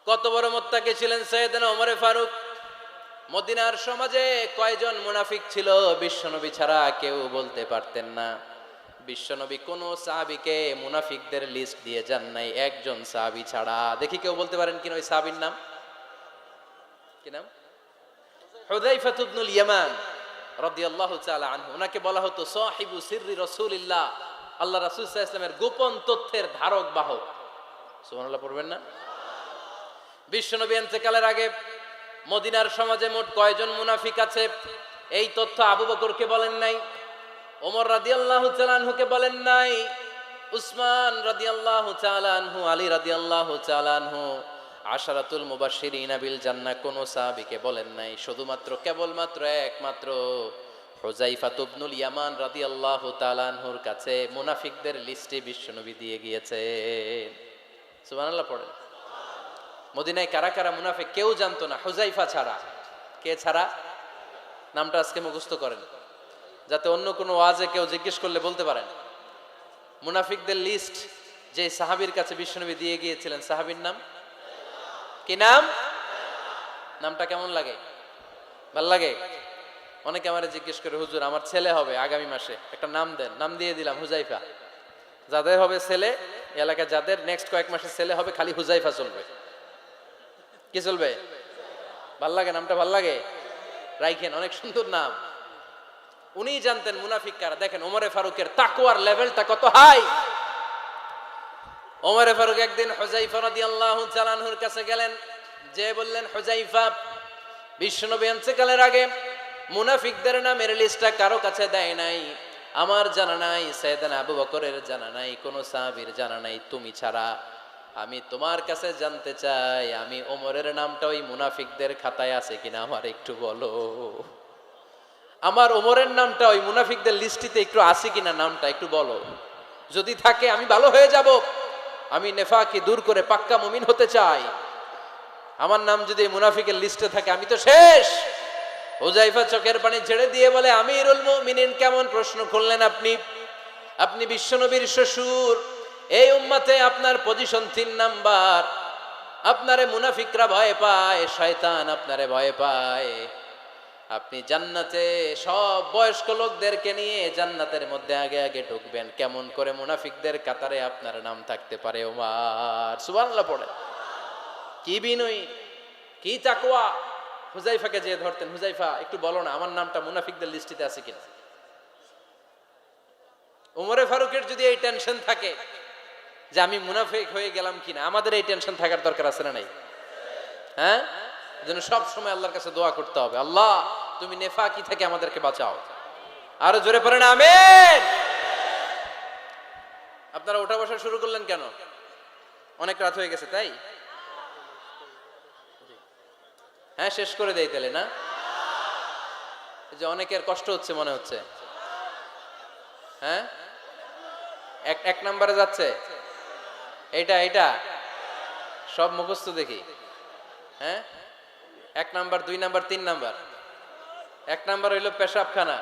কত বড় মুত্তাকি ছিলেন সাইয়েদনা ওমর ফারুক। মদিনার সমাজে কয়জন মুনাফিক ছিল বিশ্বনবী ছাড়া কেউ বলতে পারতেন না। বিশ্বনবী কোন সাহাবীকে মুনাফিকদের লিস্ট দিয়ে যান নাই, একজন সাহাবী ছাড়া। দেখি কেউ বলতে পারেন কিনা ওই সাহাবীর নাম কি নাম? হুযায়ফা ইবনুল ইয়ামান রাদিয়াল্লাহু তাআলা আনহু। ওনাকে বলা হতো সাহিবু সিররি রাসূলিল্লাহ, আল্লাহ রাসূল সাল্লাল্লাহু আলাইহি ওয়াসাল্লামের গোপন তথ্যের ধারক বাহক। সুবহানাল্লাহ পড়বেন না? বিশ্বনবী ইন্তেকালের আগে মদিনার সমাজে মোট কয়জন মুনাফিক আছে এই তথ্য আবু বকরকে বলেন নাই, ওমর রাদিয়াল্লাহু তাআলা আনহুকে বলেন নাই, উসমান রাদিয়াল্লাহু তাআলা আনহু, আলী রাদিয়াল্লাহু তাআলা আনহু, আশারাতুল মুবাশশিরিনা বিল জান্নাহ কোন সাহাবীকে বলেন নাই। শুধুমাত্র কেবলমাত্র একমাত্র হুযায়ফা ইবনুল ইয়ামান রাদিয়াল্লাহু তাআলা আনহুর কাছে মুনাফিকদের লিস্টে বিশ্বনবী দিয়ে গিয়েছেন। সুবহানাল্লাহ পড়েন। মদিনায় কারা কারা মুনাফিক কেউ জানতো না হুযায়ফা ছাড়া। কে ছাড়া? নামটা আজকে মুখস্থ করেন, যাতে অন্য কোনো ওয়াজে কেউ জিজ্ঞেস করলে বলতে পারেন। মুনাফিকদের লিস্ট যে সাহাবীর কাছে বিশ্বনবী দিয়ে গিয়েছিলেন, সাহাবীর নাম কি? নাম? নামটা কেমন লাগে? ভাল লাগে? অনেকে আমারে জিজ্ঞেস করে, হুজুর আমার ছেলে হবে আগামী মাসে, একটা নাম দেন। নাম দিয়ে দিলাম হুযায়ফা। যাদের হবে ছেলে, এলাকায় যাদের নেক্সট কয়েক মাসে ছেলে হবে, খালি হুযায়ফা চলবে। কি চলবে? ভাল লাগে? নামটা ভাল লাগে? রাইখেন, অনেক সুন্দর নাম। উনি জানতেন মুনাফিক কারা। দেখেন ওমরে ফারুকের তাকওয়ার লেভেলটা কত হাই। ওমরে ফারুক একদিন হুযায়ফা রাদিয়াল্লাহু তাআলা আনহুর কাছে গেলেন, যে বললেন, হুযায়ফা, বিশ্বনবী ইন্তেকালের আগে মুনাফিকদের নামের লিস্টটা কারো কাছে দেয় নাই, আমার জানা নাই, সাইয়েদনা আবু বকরের জানা নাই, কোন সাহাবীর জানা নাই, তুমি ছাড়া। আমি তোমার কাছে জানতে চাই, আমি ওমরের নামটা ওই মুনাফিকদের খাতায় আছে কিনা আমার একটু বলো। আমার ওমরের নামটা ওই মুনাফিকদের লিস্টিতে একটু আছে কিনা, নামটা একটু বলো। যদি থাকে আমি ভালো হয়ে যাব, আমি নেফাকি দূর করে পাক্কা মুমিন হতে চাই। আমার নাম যদি মুনাফিকের লিস্টে থাকে আমি তো শেষ। হুযায়ফা চোখের পানি ছেড়ে দিয়ে বলে, আমিরুল মুমিনিন, কেমন প্রশ্ন করলেন আপনি? আপনি বিশ্বনবীর শ্বশুর, এই উম্মতে আপনার পজিশন 3 নাম্বার। আপনারে মুনাফিকরা ভয় পায়, শয়তান আপনারে ভয় পায়। আপনি জান্নাতে সব বয়স্ক লোকদেরকে নিয়ে জান্নাতের মধ্যে আগে আগে ঢুকবেন, কেমন করে মুনাফিকদের কাতারে আপনার নাম থাকতে পারে ওমর? সুবহানাল্লাহ পড়ে। কি বিনয়ী, কি তাকওয়া। হুযায়ফাকে যে ধরতেন, হুযায়ফা একটু বলো না আমার নামটা মুনাফিকদের লিস্টিতে আছে কিনা। ওমরে ফারুকের যদি এই টেনশন থাকে যে আমি মুনাফিক হয়ে গেলাম কিনা, আমাদের এই টেনশন থাকার দরকার আছে না নাই? হ্যাঁ, যেন সব সময় আল্লাহর কাছে দোয়া করতে হবে, আল্লাহ তুমি নেফাকি থেকে আমাদেরকে বাঁচাও। আরো জোরে পড়েন আমিন। আপনারা ওঠা বসা শুরু করলেন কেন? অনেক রাত হয়ে গেছে তাই? হ্যাঁ, শেষ করে দেই তাহলে না? যে অনেকের কষ্ট হচ্ছে মনে হচ্ছে। হ্যাঁ, এক নম্বরে যাচ্ছে এইটা সব মুখস্থ দেখি। হ্যাঁ, 1 নাম্বার, 2 নাম্বার, 3 নাম্বার। 1 নাম্বার হইল পেশাবখানা,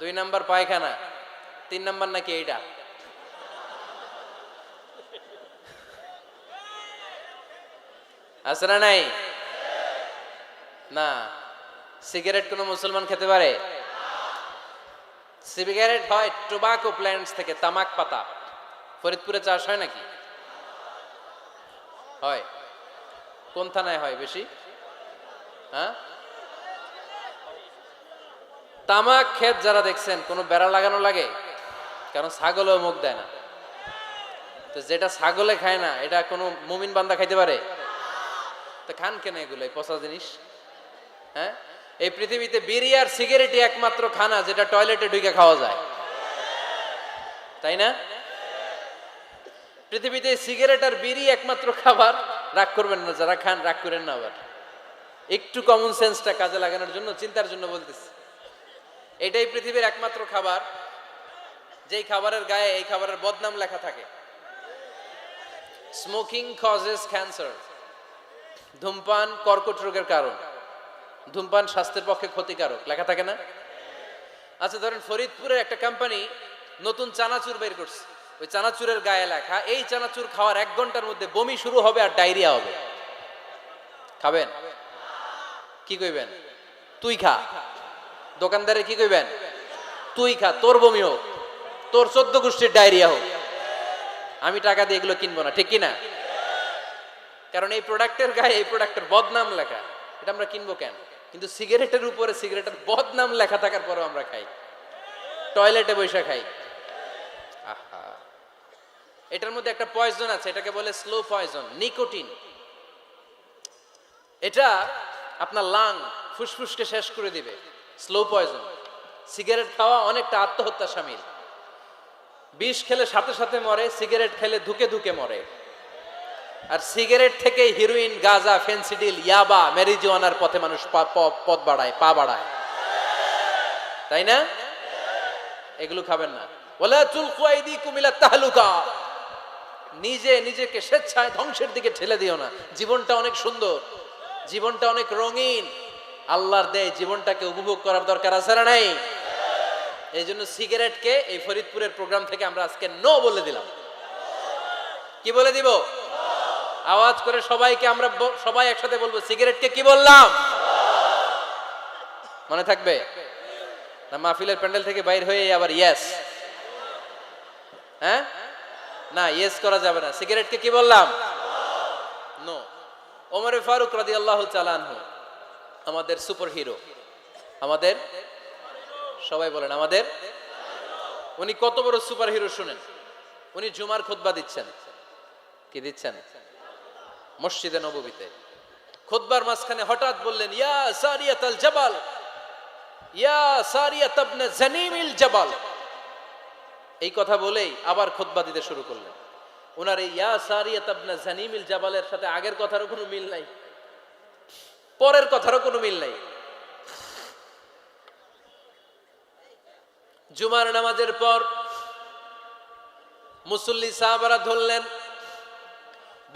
2 নাম্বার পায়খানা, 3 নাম্বার নাকি এইটা? আছে না নাই? না। সিগারেট কোন মুসলমান খেতে পারে? সিগারেট হয় টোবাকো প্ল্যান্টস থেকে, তামাক পাতা। ফরিদপুরে চাষ হয় নাকি? হয়। কোন থানায় হয় বেশি? হ্যাঁ, তামাক ক্ষেত যারা দেখছেন, কোনো বেড়া লাগানো লাগে? কারণ ছাগলেও মুখ দেয় না। তো যেটা ছাগলে খায় না, এটা কোনো মুমিন বান্দা খাইতে পারে? তো খান কেন এগুলো, পচা জিনিস? হ্যাঁ, এই পৃথিবীতে বিড়ি আর সিগারেটই একমাত্র খানা যেটা টয়লেটে ঢুকে খাওয়া যায়, তাই না? পৃথিবীতে সিগারেট আর বিড়ি একমাত্র খাবার। রাগ করবেন না যারা খান, রাগ করেন না। আবার একটু কমন সেন্সটা কাজে লাগানোর জন্য, চিন্তার জন্য বলতেছি। এটাই পৃথিবীর একমাত্র খাবার যেই খাবারের গায়ে এই খাবারের বদনাম লেখা থাকে, স্মোকিং কজেস ক্যান্সার। ধূমপান কর্কট রোগের কারণ, ধূমপান স্বাস্থ্যের পক্ষে ক্ষতিকারক, লেখা থাকে না? আচ্ছা ধরেন ফরিদপুরের একটা কোম্পানি নতুন চানাচুর বের করছে, ওই চানাচুরের গায়ে লেখা এই চানাচুর খাওয়ার 1 ঘন্টার মধ্যে বমি শুরু হবে আর ডায়রিয়া হবে। খাবেন? কি কইবেন? তুই খা। দোকানদারে কি কইবেন? তুই খা, তোর বমি হোক, তোর 14 গোষ্ঠীর ডায়রিয়া হোক, আমি টাকা দিয়ে এগুলো কিনবো না, ঠিক কিনা? কারণ এই প্রোডাক্টের গায়ে এই প্রোডাক্টের বদনাম লেখা, এটা আমরা কিনবো কেন? কিন্তু সিগারেটের উপরে সিগারেটের বদনাম লেখা থাকার পরেও আমরা খাই, টয়লেটে বসে খাই। আহা, এটার মধ্যে একটা পয়জন আছে, এটাকে বলে স্লো পয়জন, নিকোটিন। এটা আপনার লাং, ফুসফুসকে শেষ করে দিবে, স্লো পয়জন। সিগারেট খাওয়া অনেকটা আত্মহত্যা শামিল। বিষ খেলে সাথে সাথে মরে, সিগারেট খেলে ধুকে ধুকে মরে। আর সিগারেট থেকে হিরোইন, গাঁজা, ফেন্সিডিল, ইয়াবা, ম্যারিজুয়ানার পথে মানুষ পথ বাড়ায়, পা বাড়ায়, তাই না? এগুলো খাবেন না। ওয়ালা তুলকু আইদিকুম ইলা তাহলুকা, নিজে নিজেকে স্বেচ্ছায় ধ্বংসের দিকে ঠেলে দিও না। জীবনটা অনেক সুন্দর, জীবনটা অনেক রঙিন, আল্লাহর দেয় জীবনটাকে উপভোগ করার দরকার আছে না নাই? এই জন্য সিগারেটকে এই ফরিদপুরের প্রোগ্রাম থেকে আমরা আজকে নো বলে দিলাম। কি বলে দিব? আওয়াজ করে সবাইকে আমরা সবাই একসাথে বলবো, সিগারেটকে কি বললাম? মনে থাকবে না? মাহফিলের প্যান্ডেল থেকে বাইর হয়ে আবার ইয়েস, হ্যাঁ না, ইয়েস করা যাবে না। সিগারেটকে কি বললাম? নো। ওমর ফারুক রাদিয়াল্লাহু তাআলা আনহু আমাদের সুপার হিরো, আমাদের সবাই বলেন আমাদের। উনি কত বড় সুপার হিরো শুনেন। উনি জুমার খুতবা দিচ্ছেন। কি দিচ্ছেন? মসজিদে নববীতে। খুতবার মাঝখানে হঠাৎ বললেন, ইয়া সারিয়াতাল জাবাল, ইয়া সারিয়াত ইবনে জানিমিল জাবাল। এই কথা বলেই আবার খুতবা দিতে শুরু করলেন। ওনার এই ইয়া সারিয়াত ইবনে জানিমিল জাবালের সাথে আগের কথারও কোনো মিল নাই, পরের কথারও কোনো মিল নাই। জুমার নামাজের পর মুসল্লি সাহাবারা ধরলেন,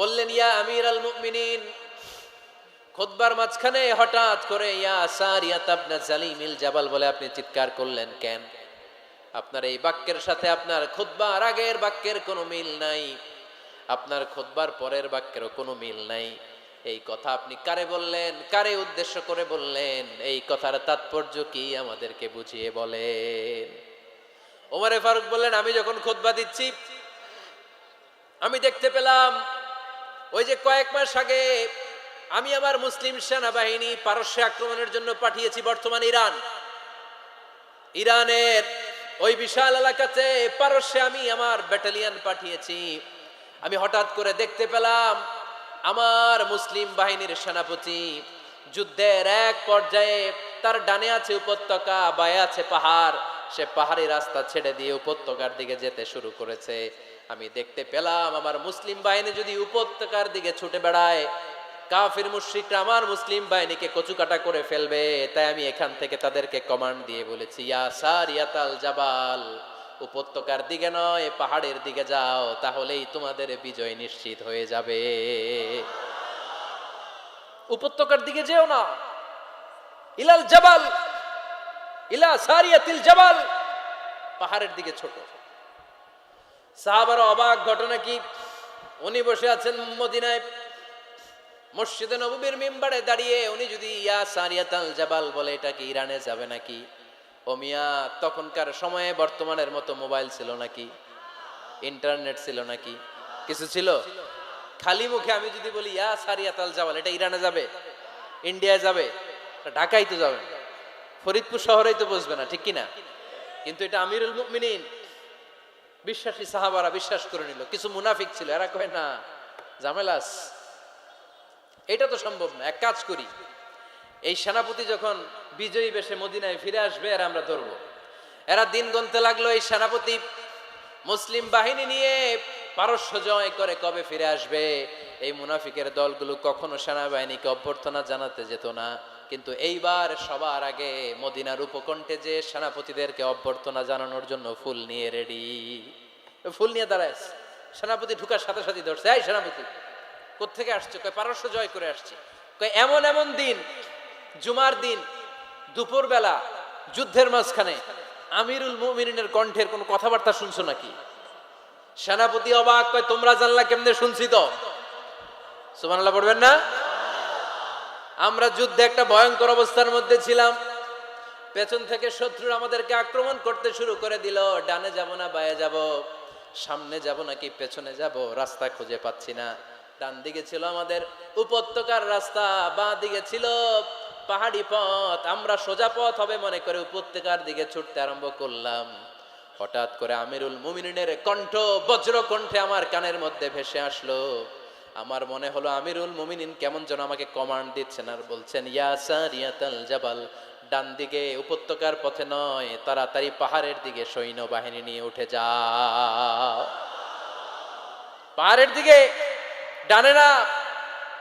বললেন, ইয়া আমিরাল মুমিনিন। খুতবার মাঝখানে হঠাৎ করে ইয়া সারিয়াত ইবনে জালিমিল জাবাল বলে আপনি চিৎকার করলেন কেন? আপনার এই বাক্যের সাথে আপনার খুতবার আগের বাক্যের কোনো মিল নাই, আপনার খুতবার পরের বাক্যেরও কোনো মিল নাই। এই কথা আপনি কারে বললেন? কারে উদ্দেশ্য করে বললেন? এই কথার তাৎপর্য কি আমাদেরকে বুঝিয়ে বলেন। ওমর ফারুক বললেন, আমি যখন খুতবা দিচ্ছি আমি দেখতে পেলাম ওই যে কয়েক মাস আগে আমি আমার মুসলিম সেনাবাহিনী পারস্যে আক্রমণের জন্য পাঠিয়েছি, বর্তমান ইরান, ইরানের ওই বিশাল এলাকাতে পারস্যে আমি আমার ব্যাটালিয়ন পাঠিয়েছি। আমি হঠাৎ করে দেখতে পেলাম আমার মুসলিম বাহিনীর সেনাপতি যুদ্ধের এক পর্যায়ে তার ডানে আছে উপত্যকা, বায়ে আছে পাহাড়, সে পাহাড়ি রাস্তা ছেড়ে দিয়ে উপত্যকার দিকে যেতে শুরু করেছে। আমি দেখতে পেলাম আমার মুসলিম বাহিনী যদি উপত্যকার দিকে ছুটে বেড়ায়, কাফির মুশরিকরা আমার মুসলিম বাহিনীকে কচুকাটা করে ফেলবে। তাই আমি এখান থেকে তাদেরকে কমান্ড দিয়ে বলেছি, ইয়া সারিয়াতাল জাবাল, উপত্যকার দিকে নয় পাহাড়ের দিকে যাও, তাহলেই তোমাদের বিজয় নিশ্চিত হয়ে যাবে। উপত্যকার দিকে যেও না, ইলাল জাবাল, ইলা সারিয়াতিল জাবাল, পাহাড়ের দিকে ছোট। সাহাবারা অবাক, ঘটনা কি? উনি বসে আছেন মদিনায় মসজিদে নববীর মিম্বারে দাঁড়িয়ে, উনি যদি ইয়া সারিয়াতাল জাবাল বলে, এটা কি ইরানে যাবে নাকি? ও মিয়া, তখনকার সময়ে বর্তমানের মতো মোবাইল ছিল নাকি? ইন্টারনেট ছিল নাকি? কিছু ছিল? খালি মুখে আমি যদি বলি ইয়া সারিয়াতাল জাবাল, এটা ইরানে যাবে? ইন্ডিয়ায় যাবে? ঢাকায় তো যাবে না, ফরিদপুর শহরেই তো বসবে না, ঠিক কিনা? কিন্তু এটা আমিরুল মুমিনিন, বিশ্বাসী সাহাবারা বিশ্বাস করে নিল। কিছু মুনাফিক ছিল, এরা কয় না, ঝামেলাস, এটা তো সম্ভব না। এক কাজ করি, এই সেনাপতি যখন বিজয়ী বেশে মদিনায় ফিরে আসবে আর আমরা ধরবো। এরা দিন গুনতে লাগলো, এই সেনাপতি মুসলিম বাহিনী নিয়ে পারস্য জয় করে কবে ফিরে আসবে। এই মুনাফিকের দলগুলো কখনো সেনাবাহিনীকে অভ্যর্থনা জানাতে যেত না, কিন্তু এইবার সবার আগে মদিনার উপকণ্ঠে যে সেনাপতিদেরকে অভ্যর্থনা জানানোর জন্য ফুল নিয়ে রেডি, ফুল নিয়ে দাঁড়ায়। সেনাপতি ঢুকার সাথে সাথে ধরছে, এই সেনাপতি কোত্থেকে আসছে? কয় পারস্য জয় করে আসছে। কয় এমন এমন দিন, জুমার দিন দুপুর বেলা যুদ্ধের মাঝখানে আমিরুল মুমিনিনের কণ্ঠের কোন কথাবার্তা শুনছো নাকি? সেনাপতি অবাক, কয় তোমরা জানলা কেমনে? শুনছি তো। সুবহানাল্লাহ পড়বেন না? আমরা যুদ্ধে একটা ভয়ঙ্কর অবস্থার মধ্যে ছিলাম। পেছন থেকে শত্রুরা আমাদেরকে আক্রমণ করতে শুরু করে দিল। ডানে যাব না বায়ে যাব, সামনে যাব নাকি পেছনে যাব, রাস্তা খুঁজে পাচ্ছি না। ডান দিকে ছিল আমাদের উপত্যকার রাস্তা, বাঁ দিকে ছিল পাহাড়ি পথ। আমরা সোজা পথ হবে মনে করে উপত্যকার দিকে ছুটতে আরম্ভ করলাম। হঠাৎ করে আমিরুল মুমিনিনের কণ্ঠ বজ্র কণ্ঠে আমার কানের মধ্যে ভেসে আসলো। আমার মনে হলো আমিরুল মুমিনিন কেমন যেন আমাকে কমান্ড দিচ্ছেন আর বলছেন, ইয়া সারিয়াতাল জাবাল, ডান দিকে উপত্যকার পথে নয়, তাড়াতাড়ি পাহাড়ের দিকে সৈন্যবাহিনী নিয়ে উঠে যাও। পাহাড়ের দিকে, ডানে না।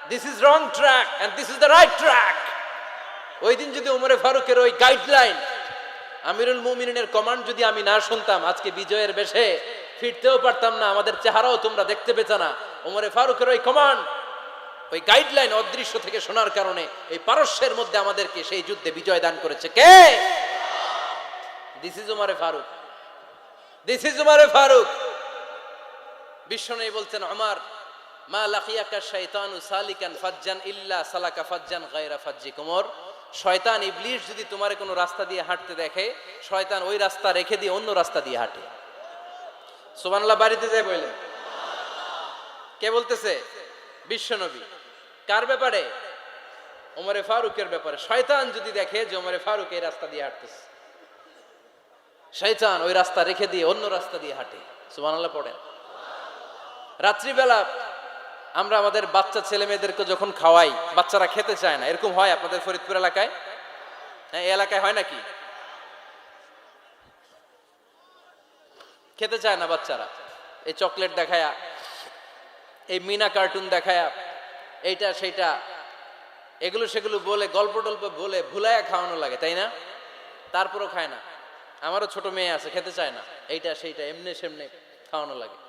This is wrong track and this is the right track. ওই দিন যদি ওমরে ফারুকের ওই গাইডলাইন, আমিরুল মুমিনিনের কমান্ড যদি আমি না শুনতাম, আজকে বিজয়ের বেশে ফিরতেও পারতাম না, আমাদের চেহারাও তোমরা দেখতে পেত না। ওমরে ফারুকের ওই কমান্ড, ওই গাইডলাইন অদৃশ্য থেকে শোনার কারণে এই পারস্যের মধ্যে আমাদেরকে সেই যুদ্ধে বিজয় দান করেছে কে? দিস ইজ ওমরে ফারুক, দিস ইজ ওমরে ফারুক। বিশ্বনবী বলছেন, ওমর, মা লাকিয়াকা শাইতানু সালিকান ফাজ্জান ইল্লা সালাকা ফাজ্জান গায়রা ফাজ্জিক। ওমর, শয়তান ইবলিস যদি তোমার কোনো রাস্তা দিয়ে হাঁটতে দেখে, শয়তান ওই রাস্তা রেখে দিয়ে অন্য রাস্তা দিয়ে হাঁটে। সুবহানাল্লাহ। বাড়িতে যায় বললেন, কে বলতেছে? বিশ্বনবী। কার ব্যাপারে? ওমরে ফারুকের ব্যাপারে। শয়তান যদি দেখে যে ওমরে ফারুক এই রাস্তা দিয়ে হাঁটতেছে, শয়তান ওই রাস্তা রেখে দিয়ে অন্য রাস্তা দিয়ে হাঁটে। সুবহানাল্লাহ পড়েন। রাত্রিবেলা আমরা আমাদের বাচ্চা ছেলে মেয়েদেরকে যখন খাওয়াই, বাচ্চারা খেতে চায় না, এরকম হয় আপনাদের ফরিদপুর এলাকায়? হ্যাঁ, এই এলাকায় হয় নাকি? খেতে চায় না বাচ্চারা, এই চকলেট দেখায়া, এই মিনা কার্টুন দেখায়া, এইটা সেইটা, এগুলো সেগুলো বলে, গল্প টল্প বলে ভুলায়া খাওয়ানো লাগে, তাই না? তারপরও খায় না। আমারও ছোট মেয়ে আছে, খেতে চায় না, এইটা সেইটা এমনি সেমনে খাওয়ানো লাগে।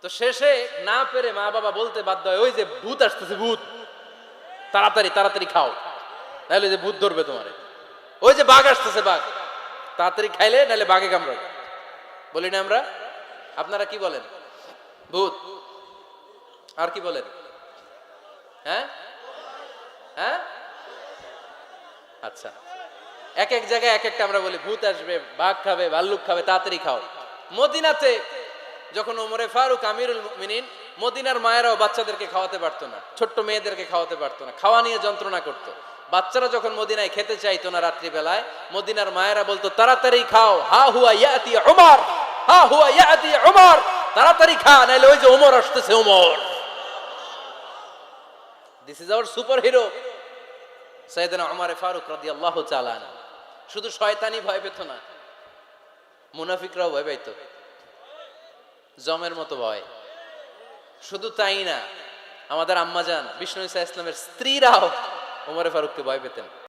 তো শেষে না পেরে মা বাবা বলতে বাধ্য হয়, ওই যে ভূত আসতেছে, ভূত, তাড়াতাড়ি তাড়াতাড়ি খাও, নাহলে যে ভূত ধরবে তোমারে। ওই যে বাঘ আসতেছে, বাঘ, তাড়াতাড়ি খাইলে নাহলে বাঘে কামড়াবে। বলি না আমরা? আপনারা কি বলেন? ভূত। আর কি বলেন? হ্যাঁ হ্যাঁ, আচ্ছা। এক এক জায়গায় এক একটা আমরা বলি, ভূত আসবে, বাঘ খাবে, ভাল্লুক খাবে, তাড়াতাড়ি খাও। মদিনাতে যখন ওমরে ফারুক আমিরুল মুমিনিন, মদিনার মায়েরাও বাচ্চাদেরকে খাওয়াতে পারতো না, ছোট্ট মেয়েদেরকে খাওয়াতে পারতো না, খাওয়া নিয়ে যন্ত্রণা করতো। বাচ্চারা যখন মদিনায় খেতে চাইতো না রাত্রি বেলায়, মদিনার মায়েরা বলতো, তাড়াতাড়ি খাও, হা হুয়া ইয়াতি উমর, হা হুয়া ইয়াতি উমর, তাড়াতাড়ি খা, নাইলে ওই যে ওমর আসতেছে, Omar. This is our superhero সাইয়েদনা ওমর ফারুক রাদিয়াল্লাহু তাআলা আনহু। শুধু শয়তানি ভয় পেত না, মুনাফিকরাও ভয় পাইতো, জমের মতো ভয়। শুধু তাই না, আমাদের আম্মাজান বিষ্ণু ইসা ইসলামের স্ত্রীরাও ওমরে ফারুককে ভয় পেতেন।